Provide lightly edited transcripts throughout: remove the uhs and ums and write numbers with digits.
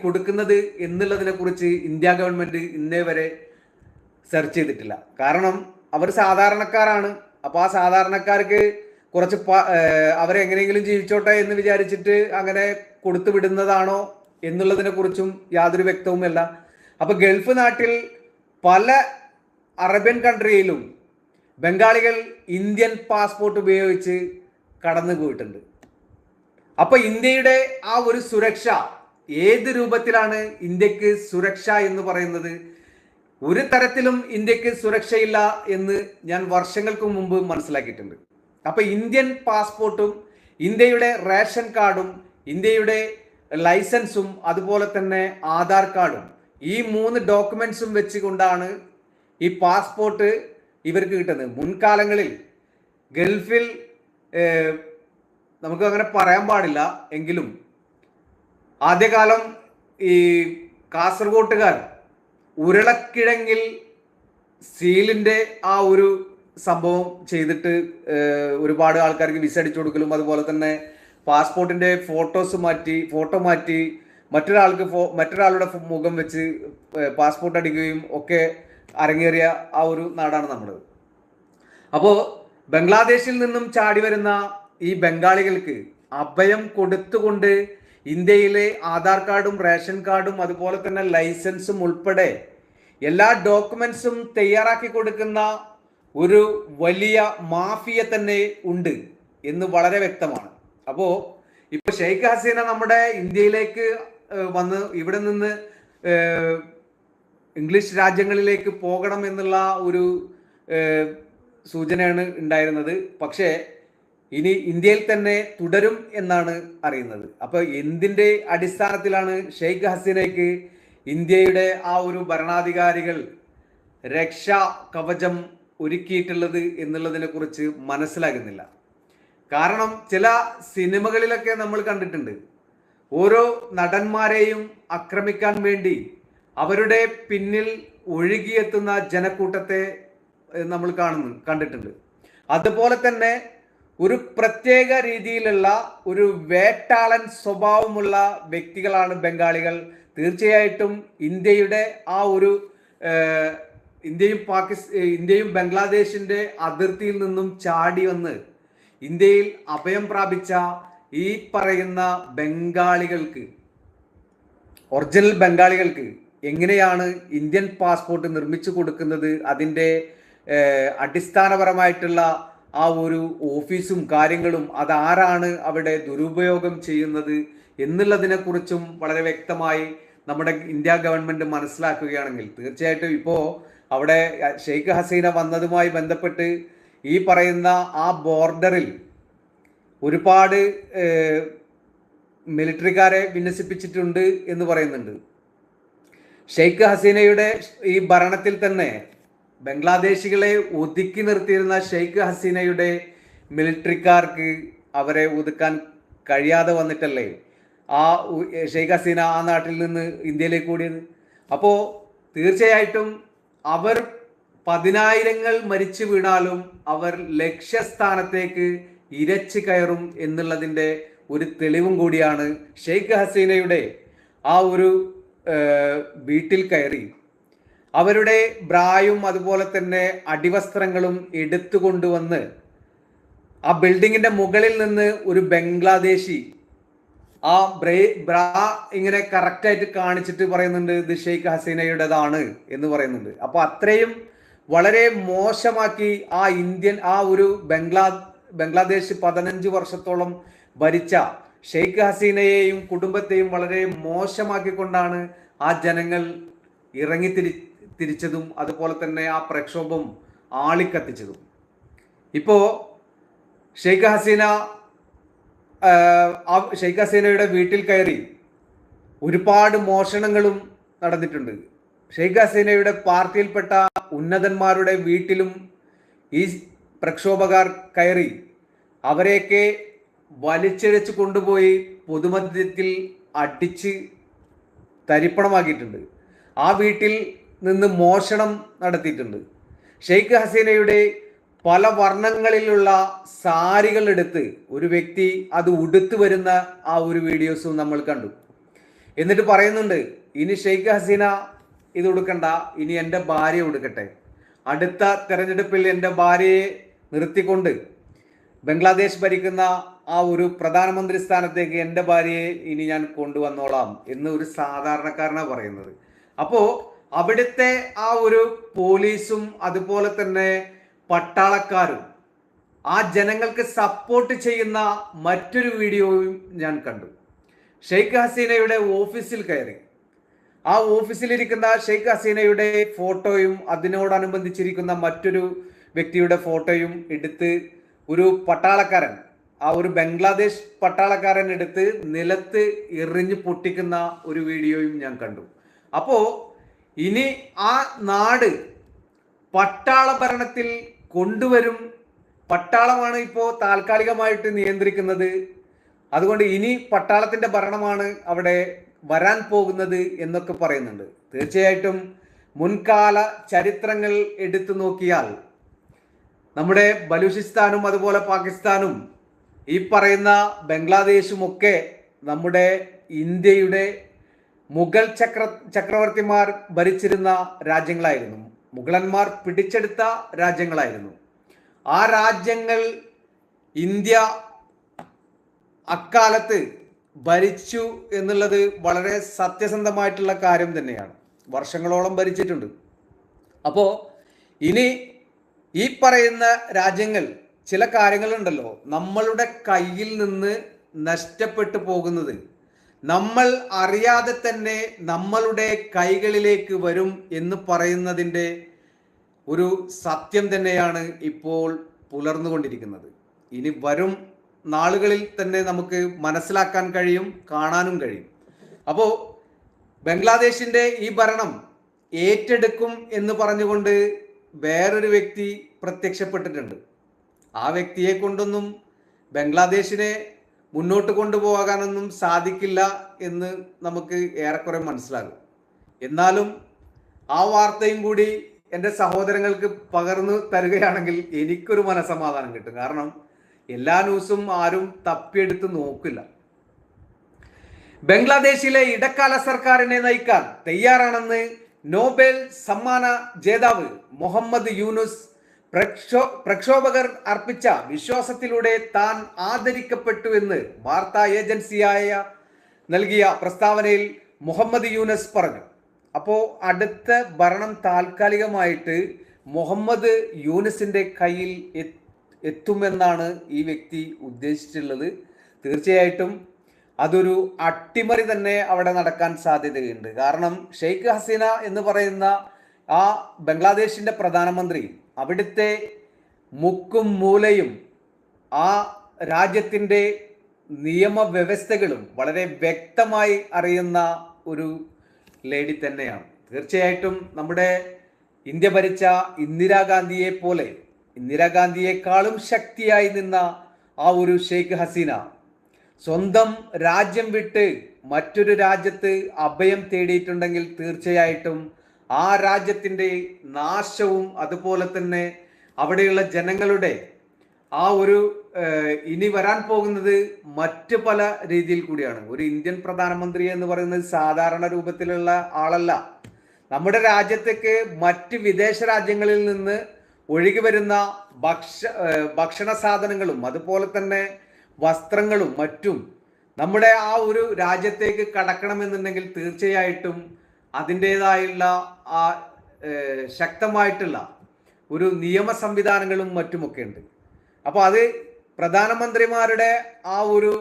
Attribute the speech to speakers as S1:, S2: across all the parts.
S1: കൊടുക്കുന്നത് എന്നുള്ളതിനെ കുറിച്ച് ഇന്ത്യ ഗവൺമെന്റ് ഇന്നേ വരെ സെർച്ച് ചെയ്തിട്ടില്ല. കാരണം അവർ സാധാരണക്കാരാണ്. അപ്പോൾ ആ സാധാരണക്കാർക്ക് കുറച്ച് അവരെ എങ്ങനെയെങ്കിലും ജീവിച്ചോട്ടെ എന്ന് വിചാരിച്ചിട്ട് അങ്ങനെ കൊടുത്തു വിടുന്നതാണോ എന്നുള്ളതിനെ കുറിച്ചും യാതൊരു വ്യക്തവുമല്ല. അപ്പൊ ഗൾഫ് നാട്ടിൽ പല അറേബ്യൻ കൺട്രിയിലും ബംഗാളികൾ ഇന്ത്യൻ പാസ്പോർട്ട് ഉപയോഗിച്ച് കടന്നു പോയിട്ടുണ്ട്. അപ്പൊ ഇന്ത്യയുടെ ആ ഒരു സുരക്ഷ ഏത് രൂപത്തിലാണ് ഇന്ത്യക്ക് സുരക്ഷ എന്ന് പറയുന്നത്? ഒരു തരത്തിലും ഇന്ത്യക്ക് സുരക്ഷയില്ല എന്ന് ഞാൻ വർഷങ്ങൾക്ക് മുമ്പ് മനസ്സിലാക്കിയിട്ടുണ്ട്. അപ്പൊ ഇന്ത്യൻ പാസ്പോർട്ടും ഇന്ത്യയുടെ റേഷൻ കാർഡും ഇന്ത്യയുടെ ലൈസൻസും അതുപോലെ തന്നെ ആധാർ കാർഡും ഈ 3 ഡോക്യുമെന്റ്സും വെച്ചുകൊണ്ടാണ് ഈ പാസ്പോർട്ട് ഇവർക്ക് കിട്ടുന്നത്. മുൻകാലങ്ങളിൽ ഗൾഫിൽ നമുക്ക് അങ്ങനെ പറയാൻ പാടില്ല എങ്കിലും ആദ്യകാലം ഈ കാസർഗോട്ടുകാർ ഉരുളക്കിഴങ്ങിൽ സീലിന്റെ ആ ഒരു സംഭവം ചെയ്തിട്ട് ഒരുപാട് ആൾക്കാർക്ക് വിസ അടിച്ചു കൊടുക്കലും അതുപോലെ തന്നെ പാസ്പോർട്ടിന്റെ ഫോട്ടോ മാറ്റി മറ്റൊരാളുടെ മുഖം വെച്ച് പാസ്പോർട്ട് അടിക്കുകയും ഒക്കെ അരങ്ങേറിയ ആ ഒരു നാടാണ് നമ്മുടെ. അപ്പോൾ ബംഗ്ലാദേശിൽ നിന്നും ചാടി വരുന്ന ഈ ബംഗാളികൾക്ക് അഭയം കൊടുത്തുകൊണ്ട് ഇന്ത്യയിലെ ആധാർ കാർഡും റേഷൻ കാർഡും അതുപോലെ തന്നെ ലൈസൻസും ഉൾപ്പെടെ എല്ലാ ഡോക്യുമെന്റ്സും തയ്യാറാക്കി കൊടുക്കുന്ന ഒരു വലിയ മാഫിയ തന്നെ ഉണ്ട് എന്ന് വളരെ വ്യക്തമാണ്. അപ്പോൾ ഇപ്പൊ ഷെയ്ഖ് ഹസീന നമ്മുടെ ഇന്ത്യയിലേക്ക് വന്ന് ഇവിടെ നിന്ന് ഇംഗ്ലീഷ് രാജ്യങ്ങളിലേക്ക് പോകണം എന്നുള്ള ഒരു സൂചനയാണ് ഉണ്ടായിരുന്നത്. പക്ഷേ ഇനി ഇന്ത്യയിൽ തന്നെ തുടരും എന്നാണ് അറിയുന്നത്. അപ്പൊ എന്തിന്റെ അടിസ്ഥാനത്തിലാണ് ഷെയ്ഖ് ഹസീനയ്ക്ക് ഇന്ത്യയുടെ ആ ഒരു ഭരണാധികാരികൾ രക്ഷാ കവചം ഒരുക്കിയിട്ടുള്ളത് എന്നുള്ളതിനെ കുറിച്ച് മനസ്സിലാകുന്നില്ല. കാരണം ചില സിനിമകളിലൊക്കെ നമ്മൾ കണ്ടിട്ടുണ്ട്, ഓരോ നടന്മാരെയും ആക്രമിക്കാൻ വേണ്ടി അവരുടെ പിന്നിൽ ഒഴുകിയെത്തുന്ന ജനക്കൂട്ടത്തെ നമ്മൾ കണ്ടിട്ടുണ്ട്. അതുപോലെ തന്നെ ഒരു പ്രത്യേക രീതിയിലുള്ള ഒരു വേട്ടാളൻ സ്വഭാവമുള്ള വ്യക്തികളാണ് ബംഗാളികൾ. തീർച്ചയായിട്ടും ഇന്ത്യയുടെ ആ ഒരു ഇന്ത്യയും ബംഗ്ലാദേശിന്റെ അതിർത്തിയിൽ നിന്നും ചാടി വന്ന് ഇന്ത്യയിൽ അഭയം പ്രാപിച്ച ഈ പറയുന്ന ബംഗാളികൾക്ക്, ഒറിജിനൽ ബംഗാളികൾക്ക് എങ്ങനെയാണ് ഇന്ത്യൻ പാസ്പോർട്ട് നിർമ്മിച്ചു കൊടുക്കുന്നത്, അതിൻ്റെ അടിസ്ഥാനപരമായിട്ടുള്ള ആ ഒരു ഓഫീസും കാര്യങ്ങളും അതാരാണ് അവിടെ ദുരുപയോഗം ചെയ്യുന്നത് എന്നുള്ളതിനെ കുറിച്ചും വളരെ വ്യക്തമായി നമ്മുടെ ഇന്ത്യ ഗവൺമെന്റ് മനസ്സിലാക്കുകയാണെങ്കിൽ തീർച്ചയായിട്ടും ഇപ്പോൾ അവിടെ ഷെയ്ഖ് ഹസീന വന്നതുമായി ബന്ധപ്പെട്ട് ഈ പറയുന്ന ആ ബോർഡറിൽ ഒരുപാട് മിലിറ്ററിക്കാരെ വിന്യസിപ്പിച്ചിട്ടുണ്ട് എന്ന് പറയുന്നുണ്ട്. ഷെയ്ഖ് ഹസീനയുടെ ഈ ഭരണത്തിൽ തന്നെ ബംഗ്ലാദേശികളെ ഒതുക്കി നിർത്തിയിരുന്ന ഷെയ്ഖ് ഹസീനയുടെ മിലിറ്ററിക്കാർക്ക് അവരെ ഒതുക്കാൻ കഴിയാതെ വന്നിട്ടല്ലേ ആ ഷെയ്ഖ് ഹസീന ആ നാട്ടിൽ നിന്ന് ഇന്ത്യയിലേക്ക് ഓടിയത്. അപ്പോൾ തീർച്ചയായിട്ടും അവർ 10,000 മരിച്ചു വീണാലും അവർ ലക്ഷ്യസ്ഥാനത്തേക്ക് ഇരച്ചു കയറും എന്നുള്ളതിൻ്റെ ഒരു തെളിവും കൂടിയാണ് ഷെയ്ഖ് ഹസീനയുടെ ആ ഒരു വീട്ടിൽ കയറി അവരുടെ ബ്രായും അതുപോലെ തന്നെ അടിവസ്ത്രങ്ങളും എടുത്തുകൊണ്ടുവന്ന് ആ ബിൽഡിങ്ങിന്റെ മുകളിൽ നിന്ന് ഒരു ബംഗ്ലാദേശി ആ ബ്രാ ഇങ്ങനെ കറക്റ്റായിട്ട് കാണിച്ചിട്ട് പറയുന്നുണ്ട് ഇത് ഷെയ്ഖ് ഹസീനയുടേതാണ് എന്ന് പറയുന്നുണ്ട്. അപ്പൊ അത്രയും വളരെ മോശമാക്കി ആ ഒരു ബംഗ്ലാദേശ് 15 വർഷത്തോളം ഭരിച്ച ഷെയ്ഖ് ഹസീനയെയും കുടുംബത്തെയും വളരെ മോശമാക്കിക്കൊണ്ടാണ് ആ ജനങ്ങൾ തിരിച്ചതും അതുപോലെ തന്നെ ആ പ്രക്ഷോഭം ആളിക്കത്തിച്ചതും. ഇപ്പോ ഷെയ്ഖ് ഹസീനയുടെ വീട്ടിൽ കയറി ഒരുപാട് മോഷണങ്ങളും നടന്നിട്ടുണ്ട്. ഷെയ്ഖ് ഹസീനയുടെ പാർട്ടിയിൽപ്പെട്ട ഉന്നതന്മാരുടെ വീട്ടിലും ഈ പ്രക്ഷോഭക്കാർ കയറി അവരെയൊക്കെ വലിച്ചിഴച്ച് കൊണ്ടുപോയി പൊതുമധ്യത്തിൽ അടിച്ച് തരിപ്പണമാക്കിയിട്ടുണ്ട്. ആ വീട്ടിൽ നിന്ന് മോഷണം നടത്തിയിട്ടുണ്ട്. ഷെയ്ഖ് ഹസീനയുടെ പല വർണ്ണങ്ങളിലുള്ള സാരികൾ എടുത്ത് ഒരു വ്യക്തി അത് ഉടുത്തു വരുന്ന ആ ഒരു വീഡിയോസും നമ്മൾ കണ്ടു. എന്നിട്ട് പറയുന്നുണ്ട്, ഇനി ഷെയ്ഖ് ഹസീന ഇത് കൊടുക്കണ്ട, ഇനി എൻ്റെ ഭാര്യ കൊടുക്കട്ടെ. അടുത്ത തെരഞ്ഞെടുപ്പിൽ എൻ്റെ ഭാര്യയെ നിർത്തിക്കൊണ്ട് ബംഗ്ലാദേശ് ഭരിക്കുന്ന ആ ഒരു പ്രധാനമന്ത്രി സ്ഥാനത്തേക്ക് എൻ്റെ ഭാര്യയെ ഇനി ഞാൻ കൊണ്ടുവന്നോളാം എന്ന് ഒരു സാധാരണക്കാരനാണ് പറയുന്നത്. അപ്പോൾ അവിടുത്തെ ആ ഒരു പോലീസും അതുപോലെ തന്നെ പട്ടാളക്കാരും ആ ജനങ്ങൾക്ക് സപ്പോർട്ട് ചെയ്യുന്ന മറ്റൊരു വീഡിയോയും ഞാൻ കണ്ടു. ഷെയ്ഖ് ഹസീനയുടെ ഓഫീസിൽ കയറി ആ ഓഫീസിലിരിക്കുന്ന ഷെയ്ഖ് ഹസീനയുടെ ഫോട്ടോയും അതിനോടനുബന്ധിച്ചിരിക്കുന്ന മറ്റൊരു വ്യക്തിയുടെ ഫോട്ടോയും എടുത്ത് ഒരു പട്ടാളക്കാരൻ, ആ ഒരു ബംഗ്ലാദേശ് പട്ടാളക്കാരൻ എടുത്ത് നിലത്ത് എറിഞ്ഞ് പൊട്ടിക്കുന്ന ഒരു വീഡിയോയും ഞാൻ കണ്ടു. അപ്പോൾ ഇനി ആ നാട് പട്ടാള ഭരണത്തിൽ കൊണ്ടുവരും. പട്ടാളമാണ് ഇപ്പോൾ താൽക്കാലികമായിട്ട് നിയന്ത്രിക്കുന്നത്. അതുകൊണ്ട് ഇനി പട്ടാളത്തിന്റെ ഭരണമാണ് അവിടെ വരാൻ പോകുന്നത് എന്നൊക്കെ പറയുന്നുണ്ട്. തീർച്ചയായിട്ടും മുൻകാല ചരിത്രങ്ങൾ എടുത്തു നോക്കിയാൽ നമ്മുടെ ബലൂചിസ്ഥാനും അതുപോലെ പാകിസ്ഥാനും ഈ പറയുന്ന ബംഗ്ലാദേശും ഒക്കെ നമ്മുടെ ഇന്ത്യയുടെ മുഗൾ ചക്രവർത്തിമാർ ഭരിച്ചിരുന്ന രാജ്യങ്ങളായിരുന്നു. മുഗളന്മാർ പിടിച്ചെടുത്ത രാജ്യങ്ങളായിരുന്നു. ആ രാജ്യങ്ങൾ ഇന്ത്യ അക്കാലത്ത് ഭരിച്ചു എന്നുള്ളത് വളരെ സത്യസന്ധമായിട്ടുള്ള കാര്യം തന്നെയാണ്. വർഷങ്ങളോളം ഭരിച്ചിട്ടുണ്ട്. അപ്പോൾ ഇനി ഈ പറയുന്ന രാജ്യങ്ങൾ ചില കാര്യങ്ങളുണ്ടല്ലോ നമ്മളുടെ കയ്യിൽ നിന്ന് നഷ്ടപ്പെട്ടു പോകുന്നത് നമ്മൾ അറിയാതെ തന്നെ നമ്മളുടെ കൈകളിലേക്ക് വരും എന്ന് പറയുന്നതിൻ്റെ ഒരു സത്യം തന്നെയാണ് ഇപ്പോൾ പുലർന്നുകൊണ്ടിരിക്കുന്നത്. ഇനി വരും നാളുകളിൽ തന്നെ നമുക്ക് മനസ്സിലാക്കാൻ കഴിയും, കാണാനും കഴിയും. അപ്പോൾ ബംഗ്ലാദേശിൻ്റെ ഈ ഭരണം ഏറ്റെടുക്കും എന്ന് പറഞ്ഞുകൊണ്ട് വേറൊരു വ്യക്തി പ്രത്യക്ഷപ്പെട്ടിട്ടുണ്ട്. ആ വ്യക്തിയെ കൊണ്ടൊന്നും ബംഗ്ലാദേശിനെ മുന്നോട്ട് കൊണ്ടുപോകാനൊന്നും സാധിക്കില്ല എന്ന് നമുക്ക് ഏറെക്കുറെ മനസ്സിലാകും. എന്നാലും ആ വാർത്തയും കൂടി എൻ്റെ സഹോദരങ്ങൾക്ക് പകർന്നു തരികയാണെങ്കിൽ എനിക്കൊരു മനസമാധാനം കിട്ടും. കാരണം എല്ലാ ന്യൂസും ആരും തപ്പിയെടുത്ത് നോക്കില്ല. ബംഗ്ലാദേശിലെ ഇടക്കാല സർക്കാരിനെ നയിക്കാൻ തയ്യാറാണെന്ന് നോബൽ സമ്മാന ജേതാവ് മുഹമ്മദ് യൂനുസ് പ്രക്ഷോഭകർ അർപ്പിച്ച വിശ്വാസത്തിലൂടെ താൻ ആദരിക്കപ്പെട്ടു എന്ന് വാർത്താ ഏജൻസിയായ നൽകിയ പ്രസ്താവനയിൽ മുഹമ്മദ് യൂനുസ് പറഞ്ഞു. അപ്പോൾ അടുത്ത ഭരണം താൽക്കാലികമായിട്ട് മുഹമ്മദ് യൂനുസിന്റെ കയ്യിൽ എത്തുമെന്നാണ് ഈ വ്യക്തി ഉദ്ദേശിച്ചിട്ടുള്ളത്. തീർച്ചയായിട്ടും അതൊരു അട്ടിമറി തന്നെ അവിടെ നടക്കാൻ സാധ്യതയുണ്ട്. കാരണം ഷെയ്ഖ് ഹസീന എന്ന് പറയുന്ന ആ ബംഗ്ലാദേശിന്റെ പ്രധാനമന്ത്രി അവിടുത്തെ മുക്കും മൂലയും ആ രാജ്യത്തിൻ്റെ നിയമവ്യവസ്ഥകളും വളരെ വ്യക്തമായി അറിയുന്ന ഒരു ലേഡി തന്നെയാണ്. തീർച്ചയായിട്ടും നമ്മുടെ ഇന്ത്യ ഭരിച്ച ഇന്ദിരാഗാന്ധിയെ പോലെ ഇന്ദിരാഗാന്ധിയെക്കാളും ശക്തിയായി നിന്ന ആ ഒരു ഷെയ്ഖ് ഹസീന സ്വന്തം രാജ്യം വിട്ട് മറ്റൊരു രാജ്യത്ത് അഭയം തേടിയിട്ടുണ്ടെങ്കിൽ തീർച്ചയായിട്ടും ആ രാജ്യത്തിൻ്റെ നാശവും അതുപോലെ തന്നെ അവിടെയുള്ള ജനങ്ങളുടെ ആ ഒരു ഇനി വരാൻ പോകുന്നത് മറ്റ് പല രീതിയിൽ കൂടിയാണ്. ഒരു ഇന്ത്യൻ പ്രധാനമന്ത്രി എന്ന് പറയുന്നത് സാധാരണ രൂപത്തിലുള്ള ആളല്ല. നമ്മുടെ രാജ്യത്തേക്ക് മറ്റ് വിദേശ രാജ്യങ്ങളിൽ നിന്ന് ഒഴുകി വരുന്ന ഭക്ഷണ സാധനങ്ങളും അതുപോലെ തന്നെ വസ്ത്രങ്ങളും മറ്റും നമ്മുടെ ആ ഒരു രാജ്യത്തേക്ക് കടക്കണമെന്നുണ്ടെങ്കിൽ തീർച്ചയായിട്ടും അതിൻ്റെതായുള്ള ആ ശക്തമായിട്ടുള്ള ഒരു നിയമ സംവിധാനങ്ങളും മറ്റുമൊക്കെ ഉണ്ട്. അപ്പോൾ അത് പ്രധാനമന്ത്രിമാരുടെ ആ ഒരു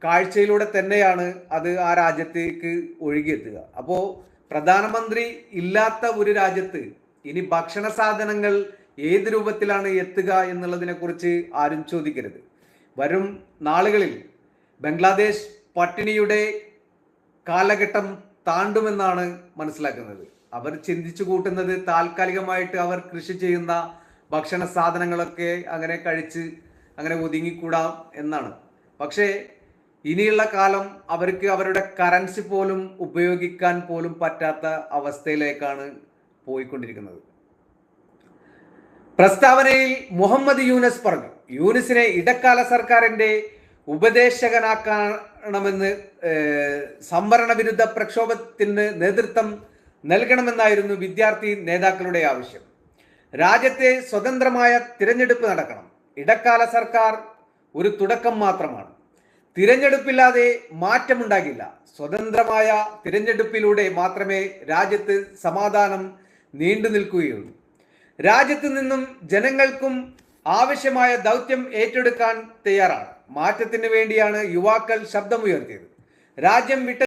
S1: കാഴ്ചയിലൂടെ തന്നെയാണ് അത് ആ രാജ്യത്തേക്ക് ഒഴുകിയെത്തുക. അപ്പോൾ പ്രധാനമന്ത്രി ഇല്ലാത്ത ഒരു രാജ്യത്ത് ഇനി ഭക്ഷണ സാധനങ്ങൾ ഏത് രൂപത്തിലാണ് എത്തുക എന്നുള്ളതിനെ കുറിച്ച് ആരും ചോദിക്കരുത്. വരും നാളുകളിൽ ബംഗ്ലാദേശ് പട്ടിണിയുടെ കാലഘട്ടം താണ്ടുമെന്നാണ് മനസ്സിലാക്കുന്നത്. അവർ ചിന്തിച്ചു കൂട്ടുന്നത് താൽക്കാലികമായിട്ട് അവർ കൃഷി ചെയ്യുന്ന ഭക്ഷണ സാധനങ്ങളൊക്കെ അങ്ങനെ കഴിച്ച് അങ്ങനെ ഒതുങ്ങിക്കൂടാം എന്നാണ്. പക്ഷേ ഇനിയുള്ള കാലം അവർക്ക് അവരുടെ കറൻസി പോലും ഉപയോഗിക്കാൻ പോലും പറ്റാത്ത അവസ്ഥയിലേക്കാണ് പോയിക്കൊണ്ടിരിക്കുന്നത്. പ്രസ്താവനയിൽ മുഹമ്മദ് യൂനുസ് പറഞ്ഞു, യൂനുസിനെ ഇടക്കാല സർക്കാരിന്റെ ഉപദേശകനാക്കാൻ നൽകണമെന്ന് സംവരണ വിരുദ്ധ പ്രക്ഷോഭത്തിന് നേതൃത്വം നൽകണമെന്നായിരുന്നു വിദ്യാർത്ഥി നേതാക്കളുടെ ആവശ്യം. രാജ്യത്തെ സ്വതന്ത്രമായ തിരഞ്ഞെടുപ്പ് നടക്കണം. ഇടക്കാല സർക്കാർ ഒരു തുടക്കം മാത്രമാണ്. തിരഞ്ഞെടുപ്പില്ലാതെ മാറ്റമുണ്ടാകില്ല. സ്വതന്ത്രമായ തിരഞ്ഞെടുപ്പിലൂടെ മാത്രമേ രാജ്യത്ത് സമാധാനം നീണ്ടു നിൽക്കുകയുള്ളൂ. രാജ്യത്തു നിന്നും ജനങ്ങൾക്കും ആവശ്യമായ ദൗത്യം ഏറ്റെടുക്കാൻ തയ്യാറാണ്. മാറ്റത്തിന് വേണ്ടിയാണ് യുവാക്കൾ ശബ്ദമുയർത്തിയത്. രാജ്യം വിട്ട